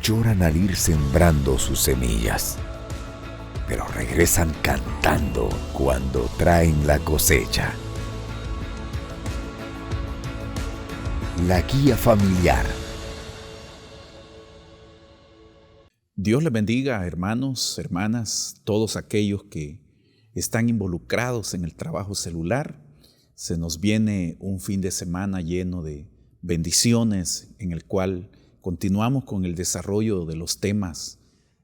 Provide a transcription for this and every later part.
lloran al ir sembrando sus semillas, pero regresan cantando cuando traen la cosecha. La guía familiar. Dios les bendiga, hermanos, hermanas, todos aquellos que están involucrados en el trabajo celular. Se nos viene un fin de semana lleno de bendiciones en el cual continuamos con el desarrollo de los temas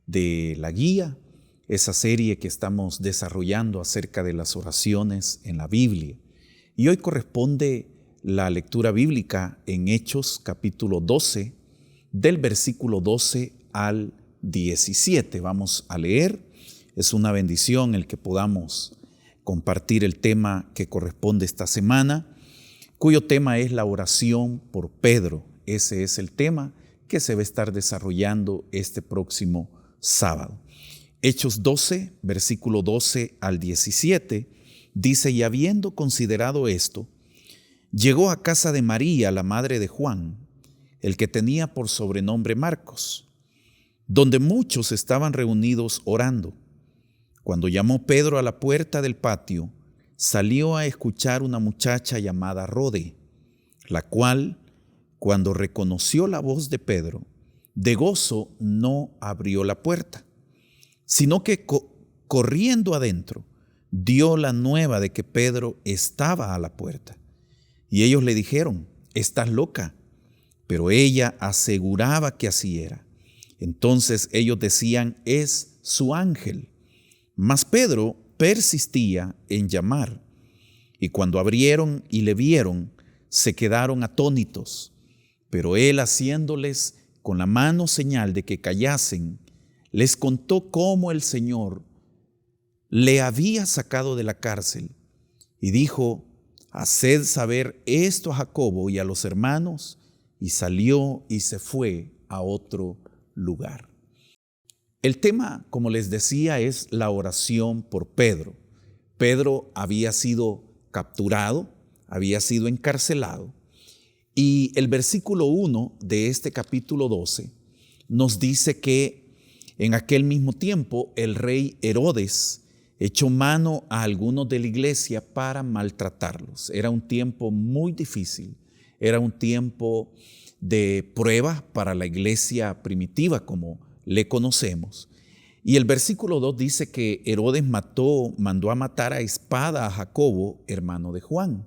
de la guía, esa serie que estamos desarrollando acerca de las oraciones en la Biblia. Y hoy corresponde la lectura bíblica en Hechos capítulo 12, del versículo 12 al 17. Vamos a leer. Es una bendición el que podamos compartir el tema que corresponde esta semana, cuyo tema es la oración por Pedro. Ese es el tema que se va a estar desarrollando este próximo sábado. Hechos 12, versículo 12 al 17, dice: y habiendo considerado esto, llegó a casa de María, la madre de Juan, el que tenía por sobrenombre Marcos, donde muchos estaban reunidos orando. Cuando llamó Pedro a la puerta del patio, salió a escuchar una muchacha llamada Rode, la cual, cuando reconoció la voz de Pedro, de gozo no abrió la puerta, sino que corriendo adentro, dio la nueva de que Pedro estaba a la puerta. Y ellos le dijeron: «¿Estás loca?». Pero ella aseguraba que así era. Entonces ellos decían: «Es su ángel». Mas Pedro persistía en llamar. Y cuando abrieron y le vieron, se quedaron atónitos. Pero él, haciéndoles con la mano señal de que callasen, les contó cómo el Señor le había sacado de la cárcel. Y dijo: «Haced saber esto a Jacobo y a los hermanos». Y salió y se fue a otro lugar. El tema, como les decía, es la oración por Pedro. Pedro había sido capturado, había sido encarcelado. Y el versículo 1 de este capítulo 12 nos dice que en aquel mismo tiempo el rey Herodes echó mano a algunos de la iglesia para maltratarlos. Era un tiempo muy difícil, era un tiempo de prueba para la iglesia primitiva como le conocemos. Y el versículo 2 dice que Herodes mandó a matar a espada a Jacobo, hermano de Juan.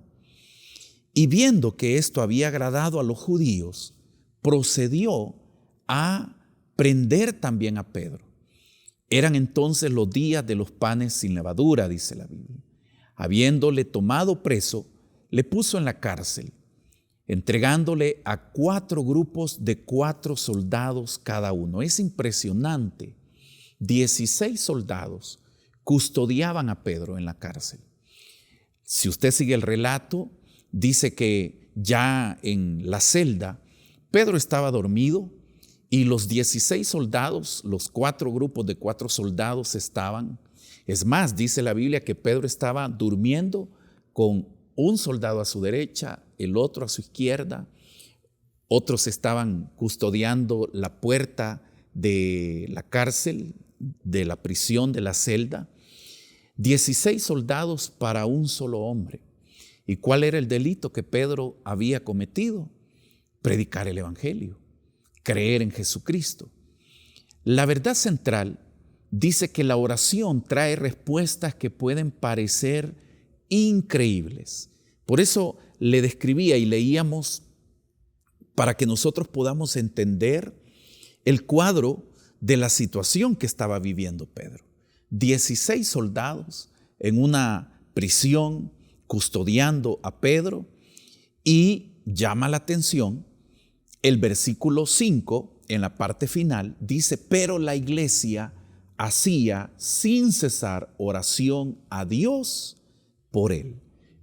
Y viendo que esto había agradado a los judíos, procedió a prender también a Pedro. Eran entonces los días de los panes sin levadura, dice la Biblia. Habiéndole tomado preso, le puso en la cárcel, entregándole a 4 grupos de 4 soldados cada uno. Es impresionante. 16 soldados custodiaban a Pedro en la cárcel. Si usted sigue el relato, dice que ya en la celda Pedro estaba dormido y los 16 soldados, los 4 grupos de 4 soldados estaban. Es más, dice la Biblia que Pedro estaba durmiendo con un soldado a su derecha, el otro a su izquierda. Otros estaban custodiando la puerta de la cárcel, de la prisión, de la celda. 16 soldados para un solo hombre. ¿Y cuál era el delito que Pedro había cometido? Predicar el evangelio, creer en Jesucristo. La verdad central dice que la oración trae respuestas que pueden parecer increíbles. Por eso le describía y leíamos para que nosotros podamos entender el cuadro de la situación que estaba viviendo Pedro. 16 soldados en una prisión custodiando a Pedro, y llama la atención el versículo 5 en la parte final, dice: pero la iglesia hacía sin cesar oración a Dios por él.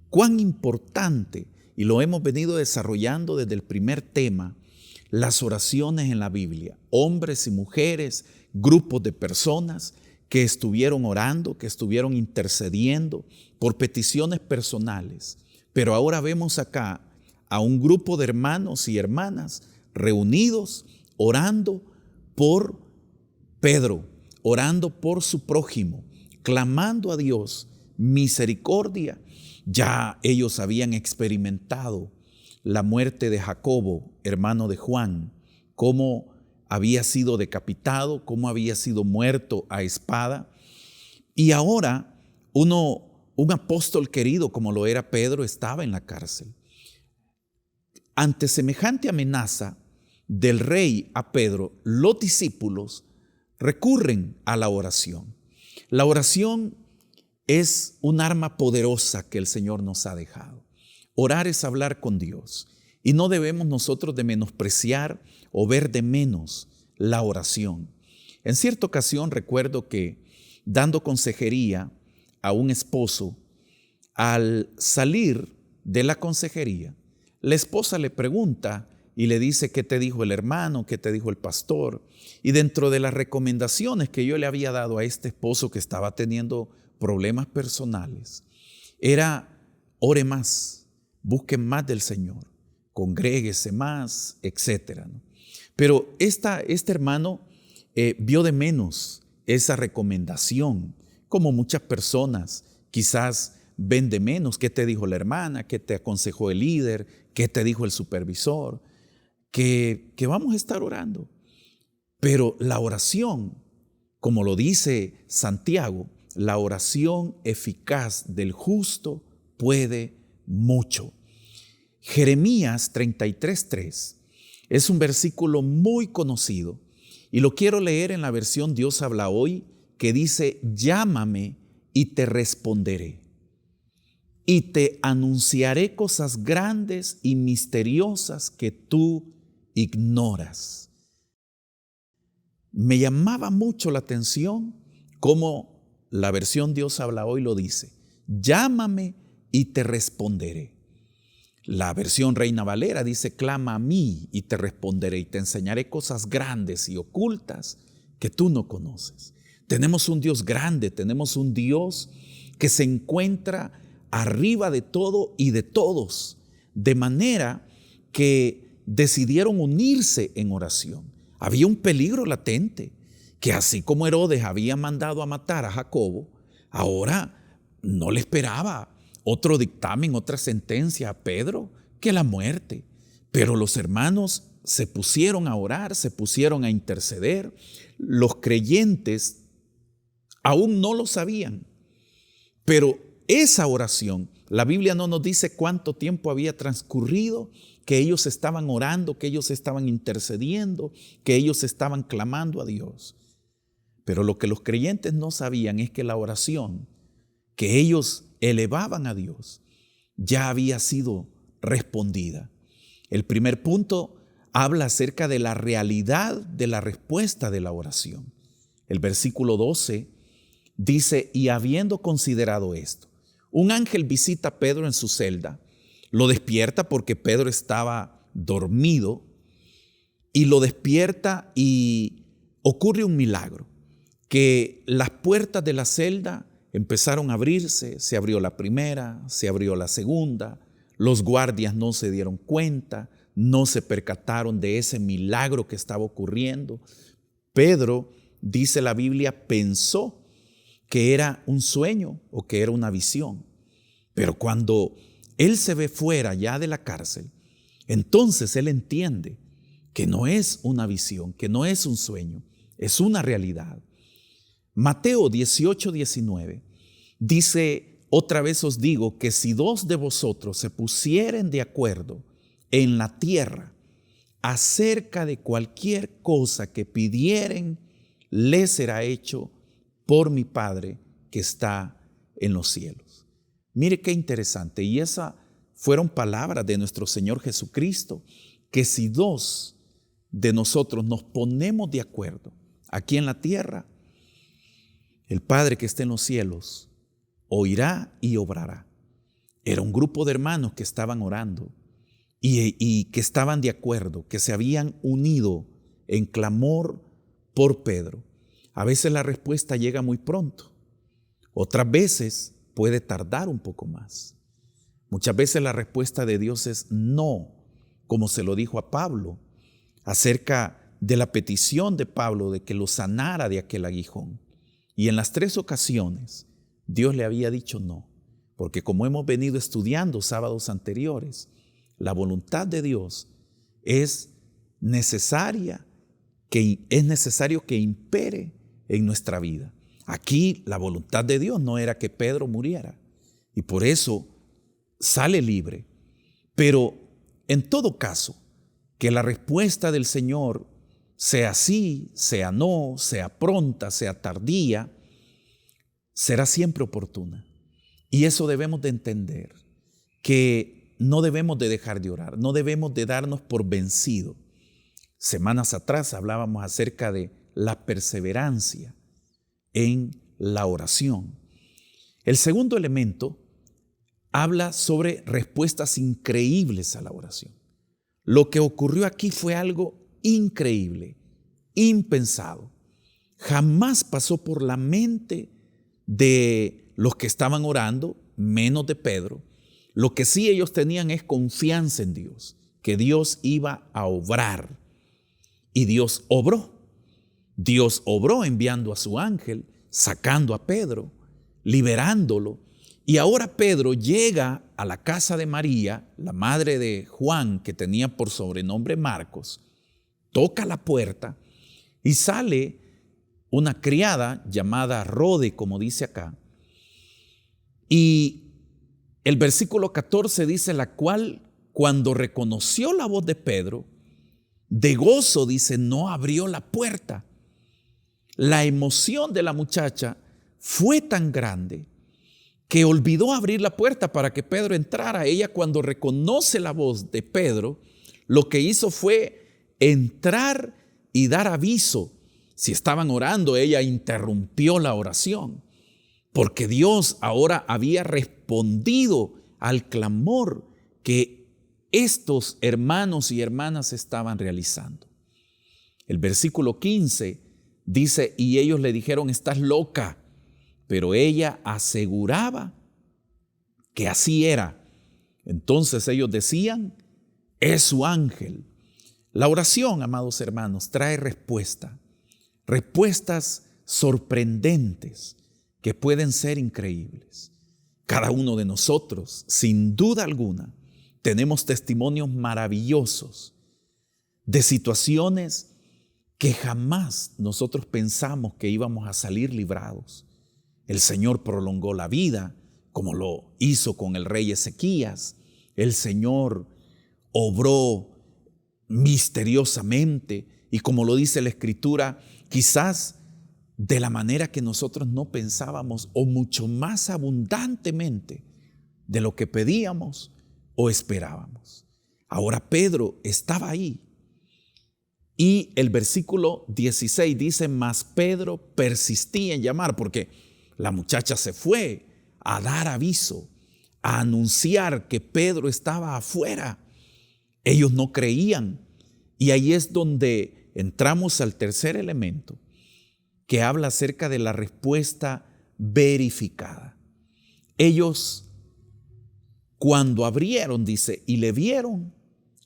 Cuán importante, y lo hemos venido desarrollando desde el primer tema, las oraciones en la Biblia. Hombres y mujeres, grupos de personas que estuvieron orando, que estuvieron intercediendo por peticiones personales. Pero ahora vemos acá a un grupo de hermanos y hermanas reunidos, orando por Pedro, orando por su prójimo, clamando a Dios misericordia. Ya ellos habían experimentado la muerte de Jacobo, hermano de Juan, cómo había sido decapitado, cómo había sido muerto a espada. Y ahora un apóstol querido como lo era Pedro estaba en la cárcel. Ante semejante amenaza del rey a Pedro, los discípulos recurren a la oración. La oración es un arma poderosa que el Señor nos ha dejado. Orar es hablar con Dios y no debemos nosotros de menospreciar o ver de menos la oración. En cierta ocasión recuerdo que dando consejería a un esposo, al salir de la consejería, la esposa le pregunta y le dice: ¿qué te dijo el hermano? ¿Qué te dijo el pastor? Y dentro de las recomendaciones que yo le había dado a este esposo que estaba teniendo problemas personales, era: ore más, busque más del Señor, congréguese más, etc. Pero este hermano vio de menos esa recomendación, como muchas personas quizás ven de menos. ¿Qué te dijo la hermana? ¿Qué te aconsejó el líder? ¿Qué te dijo el supervisor? Que vamos a estar orando. Pero la oración, como lo dice Santiago, la oración eficaz del justo puede mucho. Jeremías 33:3 es un versículo muy conocido y lo quiero leer en la versión Dios habla hoy, que dice: llámame y te responderé, y te anunciaré cosas grandes y misteriosas que tú ignoras. Me llamaba mucho la atención cómo la versión Dios habla hoy lo dice: llámame y te responderé. La versión Reina Valera dice: clama a mí y te responderé y te enseñaré cosas grandes y ocultas que tú no conoces. Tenemos un Dios grande, tenemos un Dios que se encuentra arriba de todo y de todos, de manera que decidieron unirse en oración. Había un peligro latente, que así como Herodes había mandado a matar a Jacobo, ahora no le esperaba otro dictamen, otra sentencia a Pedro que la muerte. Pero los hermanos se pusieron a orar, se pusieron a interceder. Los creyentes aún no lo sabían, pero esa oración, la Biblia no nos dice cuánto tiempo había transcurrido, que ellos estaban orando, que ellos estaban intercediendo, que ellos estaban clamando a Dios. Pero lo que los creyentes no sabían es que la oración que ellos elevaban a Dios ya había sido respondida. El primer punto habla acerca de la realidad de la respuesta de la oración. El versículo 12 dice: y habiendo considerado esto, un ángel visita a Pedro en su celda, lo despierta porque Pedro estaba dormido, y lo despierta y ocurre un milagro, que las puertas de la celda empezaron a abrirse. Se abrió la primera, se abrió la segunda. Los guardias no se dieron cuenta, no se percataron de ese milagro que estaba ocurriendo. Pedro, dice la Biblia, pensó que era un sueño o que era una visión. Pero cuando él se ve fuera ya de la cárcel, entonces él entiende que no es una visión, que no es un sueño, es una realidad. Mateo 18:19 dice: otra vez os digo que si dos de vosotros se pusieren de acuerdo en la tierra acerca de cualquier cosa que pidieren, les será hecho por mi Padre que está en los cielos. Mire qué interesante. Y esas fueron palabras de nuestro Señor Jesucristo, que si dos de nosotros nos ponemos de acuerdo aquí en la tierra, el Padre que está en los cielos oirá y obrará. Era un grupo de hermanos que estaban orando y que estaban de acuerdo, que se habían unido en clamor por Pedro. A veces la respuesta llega muy pronto, otras veces puede tardar un poco más. Muchas veces la respuesta de Dios es no, como se lo dijo a Pablo acerca de la petición de Pablo de que lo sanara de aquel aguijón. Y en las 3 ocasiones Dios le había dicho no, porque como hemos venido estudiando sábados anteriores, la voluntad de Dios es necesario que impere en nuestra vida. Aquí la voluntad de Dios no era que Pedro muriera, y por eso sale libre. Pero en todo caso, que la respuesta del Señor sea sí, sea no, sea pronta, sea tardía, será siempre oportuna. Y eso debemos de entender, que no debemos de dejar de orar, no debemos de darnos por vencido. Semanas atrás hablábamos acerca de la perseverancia en la oración. El segundo elemento habla sobre respuestas increíbles a la oración. Lo que ocurrió aquí fue algo increíble, impensado. Jamás pasó por la mente de los que estaban orando, menos de Pedro. Lo que sí ellos tenían es confianza en Dios, que Dios iba a obrar. Y Dios obró. Dios obró enviando a su ángel, sacando a Pedro, liberándolo. Y ahora Pedro llega a la casa de María, la madre de Juan, que tenía por sobrenombre Marcos, toca la puerta y sale una criada llamada Rode, como dice acá. Y el versículo 14 dice, la cual cuando reconoció la voz de Pedro, de gozo, dice, no abrió la puerta. La emoción de la muchacha fue tan grande que olvidó abrir la puerta para que Pedro entrara. Ella, cuando reconoce la voz de Pedro, lo que hizo fue entrar y dar aviso. Si estaban orando, ella interrumpió la oración, porque Dios ahora había respondido al clamor que estos hermanos y hermanas estaban realizando. El versículo 15 dice, y ellos le dijeron, estás loca. Pero ella aseguraba que así era. Entonces ellos decían, es su ángel. La oración, amados hermanos, trae respuestas sorprendentes que pueden ser increíbles. Cada uno de nosotros, sin duda alguna, tenemos testimonios maravillosos de situaciones que jamás nosotros pensamos que íbamos a salir librados. El Señor prolongó la vida, como lo hizo con el rey Ezequías. El Señor obró misteriosamente y, como lo dice la Escritura, quizás de la manera que nosotros no pensábamos, o mucho más abundantemente de lo que pedíamos o esperábamos. Ahora Pedro estaba ahí. Y el versículo 16 dice, mas Pedro persistía en llamar, porque la muchacha se fue a dar aviso, a anunciar que Pedro estaba afuera. Ellos no creían. Y ahí es donde entramos al tercer elemento, que habla acerca de la respuesta verificada. Ellos, cuando abrieron, dice, y le vieron,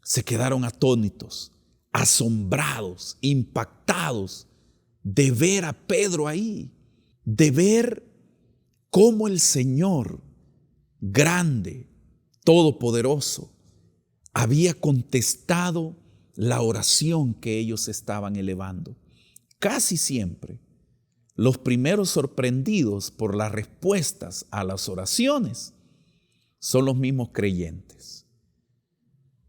se quedaron atónitos, asombrados, impactados de ver a Pedro ahí, de ver cómo el Señor, grande, todopoderoso, había contestado la oración que ellos estaban elevando. Casi siempre, los primeros sorprendidos por las respuestas a las oraciones son los mismos creyentes.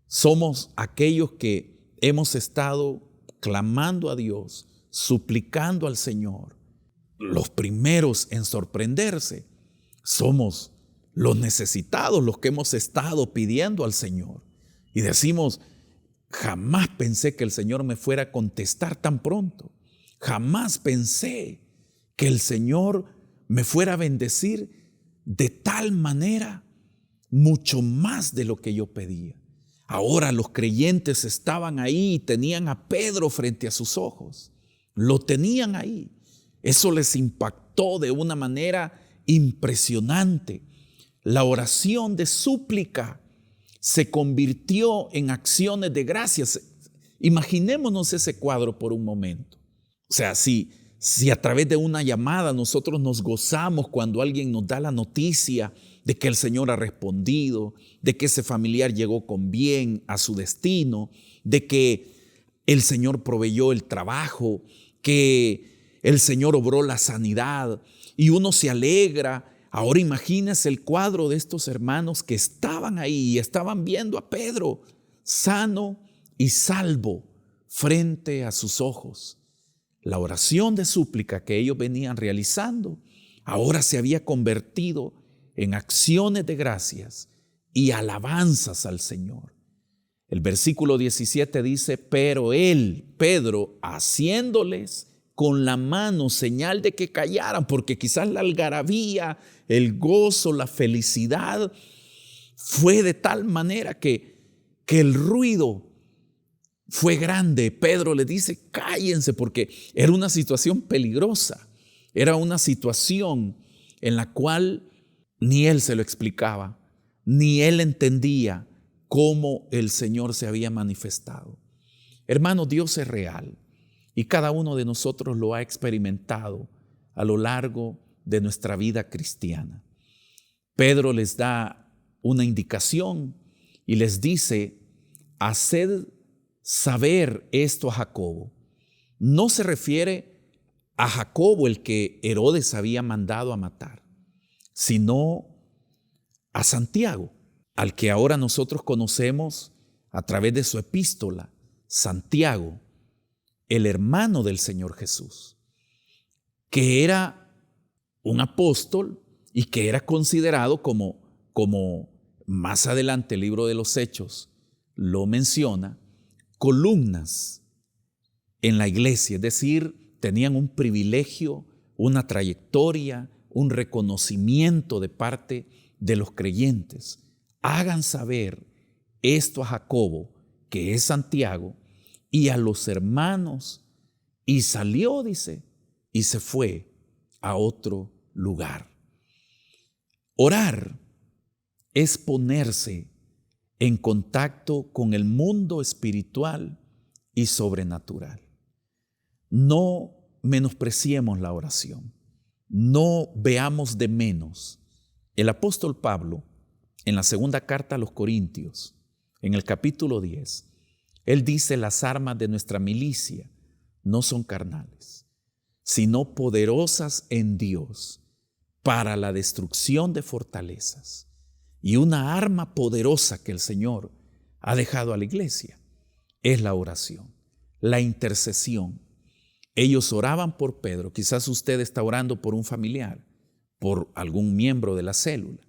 Somos aquellos que hemos estado clamando a Dios, suplicando al Señor. Los primeros en sorprenderse somos los necesitados, los que hemos estado pidiendo al Señor. Y decimos, jamás pensé que el Señor me fuera a contestar tan pronto. Jamás pensé que el Señor me fuera a bendecir de tal manera, mucho más de lo que yo pedía. Ahora los creyentes estaban ahí y tenían a Pedro frente a sus ojos. Lo tenían ahí. Eso les impactó de una manera impresionante. La oración de súplica se convirtió en acciones de gracias. Imaginémonos ese cuadro por un momento. O sea, si a través de una llamada nosotros nos gozamos cuando alguien nos da la noticia de que el Señor ha respondido, de que ese familiar llegó con bien a su destino, de que el Señor proveyó el trabajo, que el Señor obró la sanidad y uno se alegra. Ahora imagínese el cuadro de estos hermanos que estaban ahí y estaban viendo a Pedro sano y salvo frente a sus ojos. La oración de súplica que ellos venían realizando ahora se había convertido en acciones de gracias y alabanzas al Señor. El versículo 17 dice: pero él, Pedro, haciéndoles con la mano señal de que callaran, porque quizás la algarabía, el gozo, la felicidad fue de tal manera que el ruido fue grande. Pedro le dice: cállense, porque era una situación peligrosa, era una situación en la cual ni él se lo explicaba, ni él entendía cómo el Señor se había manifestado. Hermanos, Dios es real y cada uno de nosotros lo ha experimentado a lo largo de nuestra vida cristiana. Pedro les da una indicación y les dice: haced saber esto a Jacobo. No se refiere a Jacobo, el que Herodes había mandado a matar, sino a Santiago, al que ahora nosotros conocemos a través de su epístola, Santiago, el hermano del Señor Jesús, que era un apóstol y que era considerado como más adelante el libro de los Hechos lo menciona, columnas en la iglesia, es decir, tenían un privilegio, una trayectoria, un reconocimiento de parte de los creyentes. Hagan saber esto a Jacobo, que es Santiago, y a los hermanos. Y salió, dice, y se fue a otro lugar. Orar es ponerse en contacto con el mundo espiritual y sobrenatural. No menospreciemos la oración, no veamos de menos. El apóstol Pablo, en la segunda carta a los Corintios, en el capítulo 10, él dice: las armas de nuestra milicia no son carnales, sino poderosas en Dios para la destrucción de fortalezas. Y una arma poderosa que el Señor ha dejado a la iglesia es la oración, la intercesión. Ellos oraban por Pedro. Quizás usted está orando por un familiar, por algún miembro de la célula,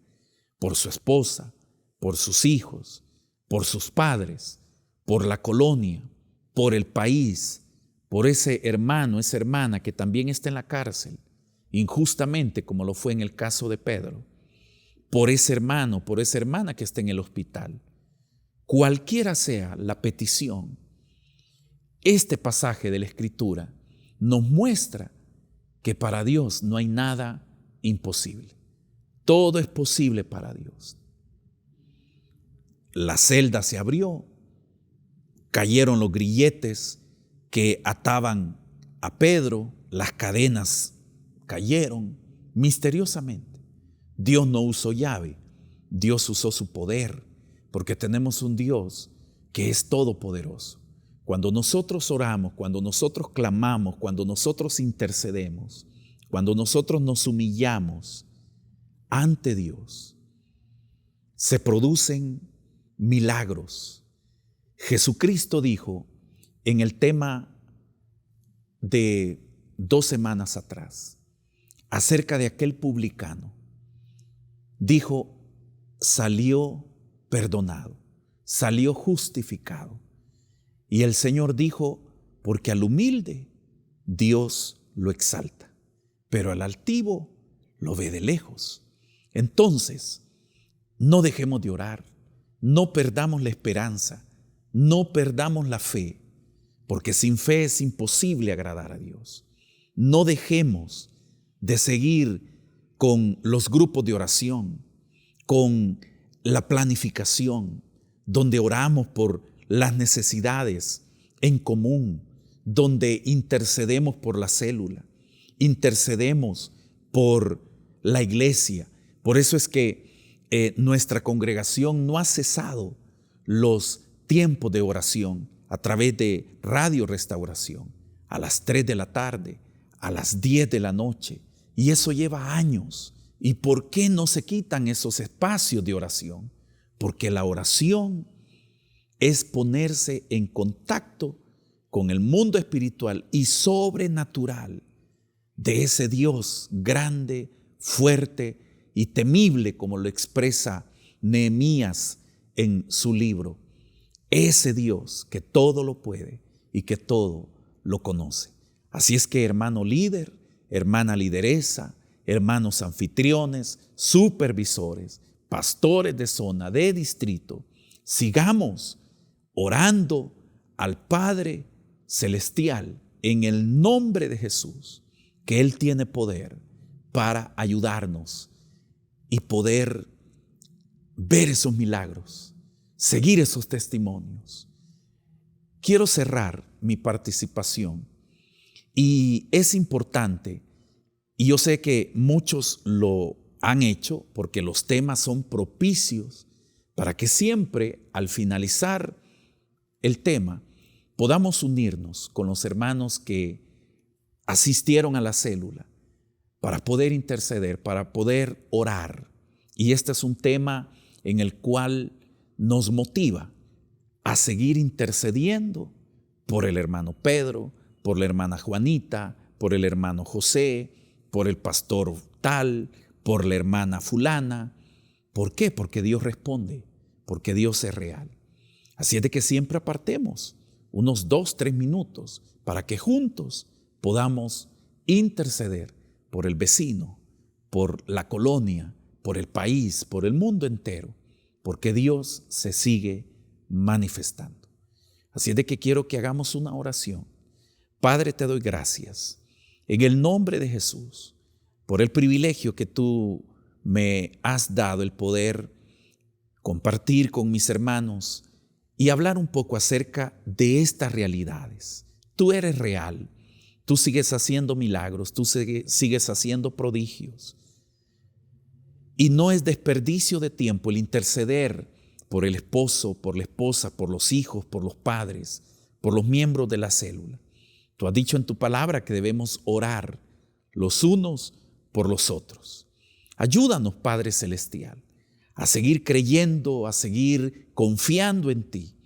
por su esposa, por sus hijos, por sus padres, por la colonia, por el país, por ese hermano, esa hermana que también está en la cárcel, injustamente como lo fue en el caso de Pedro, por ese hermano, por esa hermana que está en el hospital. Cualquiera sea la petición, este pasaje de la Escritura nos muestra que para Dios no hay nada imposible. Todo es posible para Dios. La celda se abrió, cayeron los grilletes que ataban a Pedro, las cadenas cayeron misteriosamente. Dios no usó llave, Dios usó su poder, porque tenemos un Dios que es todopoderoso. Cuando nosotros oramos, cuando nosotros clamamos, cuando nosotros intercedemos, cuando nosotros nos humillamos ante Dios, se producen milagros. Jesucristo dijo en el tema de 2 semanas atrás, acerca de aquel publicano, dijo: salió perdonado, salió justificado. Y el Señor dijo: porque al humilde Dios lo exalta, pero al altivo lo ve de lejos. Entonces, no dejemos de orar, no perdamos la esperanza, no perdamos la fe, porque sin fe es imposible agradar a Dios. No dejemos de seguir con los grupos de oración, con la planificación, donde oramos por las necesidades en común, donde intercedemos por la célula, intercedemos por la iglesia. Por eso es que nuestra congregación no ha cesado los tiempos de oración a través de Radio Restauración, a las 3 de la tarde, a las 10 de la noche. Y eso lleva años. ¿Y por qué no se quitan esos espacios de oración? Porque la oración es ponerse en contacto con el mundo espiritual y sobrenatural de ese Dios grande, fuerte y temible, como lo expresa Nehemías en su libro. Ese Dios que todo lo puede y que todo lo conoce. Así es que, hermano líder, hermana lideresa, hermanos anfitriones, supervisores, pastores de zona, de distrito, sigamos orando al Padre Celestial en el nombre de Jesús, que Él tiene poder para ayudarnos y poder ver esos milagros, seguir esos testimonios. Quiero cerrar mi participación y es importante, y yo sé que muchos lo han hecho porque los temas son propicios para que siempre al finalizar el tema podamos unirnos con los hermanos que asistieron a la célula para poder interceder, para poder orar. Y este es un tema en el cual nos motiva a seguir intercediendo por el hermano Pedro, por la hermana Juanita, por el hermano José, por el pastor tal, por la hermana fulana. ¿Por qué? Porque Dios responde, porque Dios es real. Así es de que siempre apartemos unos 2-3 minutos para que juntos podamos interceder por el vecino, por la colonia, por el país, por el mundo entero, porque Dios se sigue manifestando. Así es de que quiero que hagamos una oración. Padre, te doy gracias en el nombre de Jesús por el privilegio que tú me has dado, el poder compartir con mis hermanos y hablar un poco acerca de estas realidades. Tú eres real, tú sigues haciendo milagros, tú sigues haciendo prodigios. Y no es desperdicio de tiempo el interceder por el esposo, por la esposa, por los hijos, por los padres, por los miembros de la célula. Tú has dicho en tu palabra que debemos orar los unos por los otros. Ayúdanos, Padre Celestial, a seguir creyendo, a seguir confiando en ti.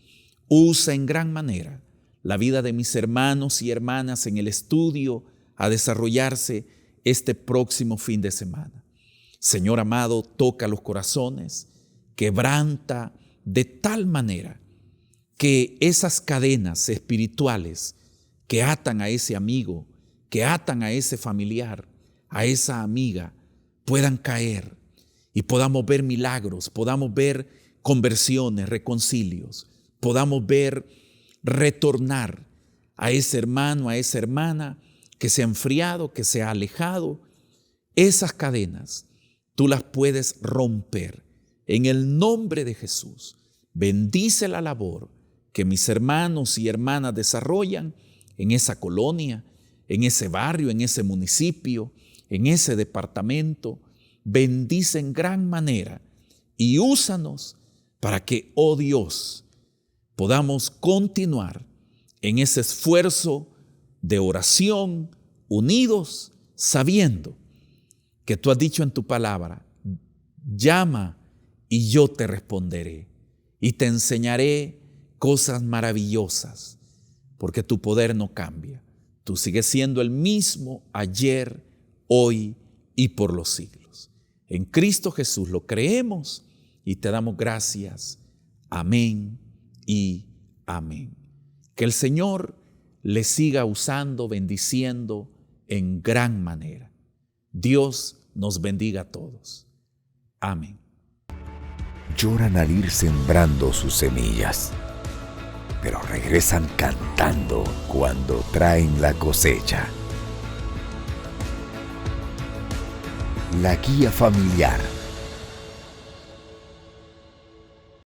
Usa en gran manera la vida de mis hermanos y hermanas en el estudio a desarrollarse este próximo fin de semana. Señor amado, toca los corazones, quebranta de tal manera que esas cadenas espirituales que atan a ese amigo, que atan a ese familiar, a esa amiga, puedan caer y podamos ver milagros, podamos ver conversiones, reconcilios, podamos ver retornar a ese hermano, a esa hermana que se ha enfriado, que se ha alejado. Esas cadenas tú las puedes romper en el nombre de Jesús. Bendice la labor que mis hermanos y hermanas desarrollan en esa colonia, en ese barrio, en ese municipio, en ese departamento. Bendice en gran manera y úsanos para que, oh Dios, podamos continuar en ese esfuerzo de oración, unidos, sabiendo que tú has dicho en tu palabra: llama y yo te responderé y te enseñaré cosas maravillosas, porque tu poder no cambia. Tú sigues siendo el mismo ayer, hoy y por los siglos. En Cristo Jesús lo creemos y te damos gracias. Amén y amén. Que el Señor le siga usando, bendiciendo en gran manera. Dios nos bendiga a todos. Amén. Lloran al ir sembrando sus semillas, pero regresan cantando cuando traen la cosecha. La guía familiar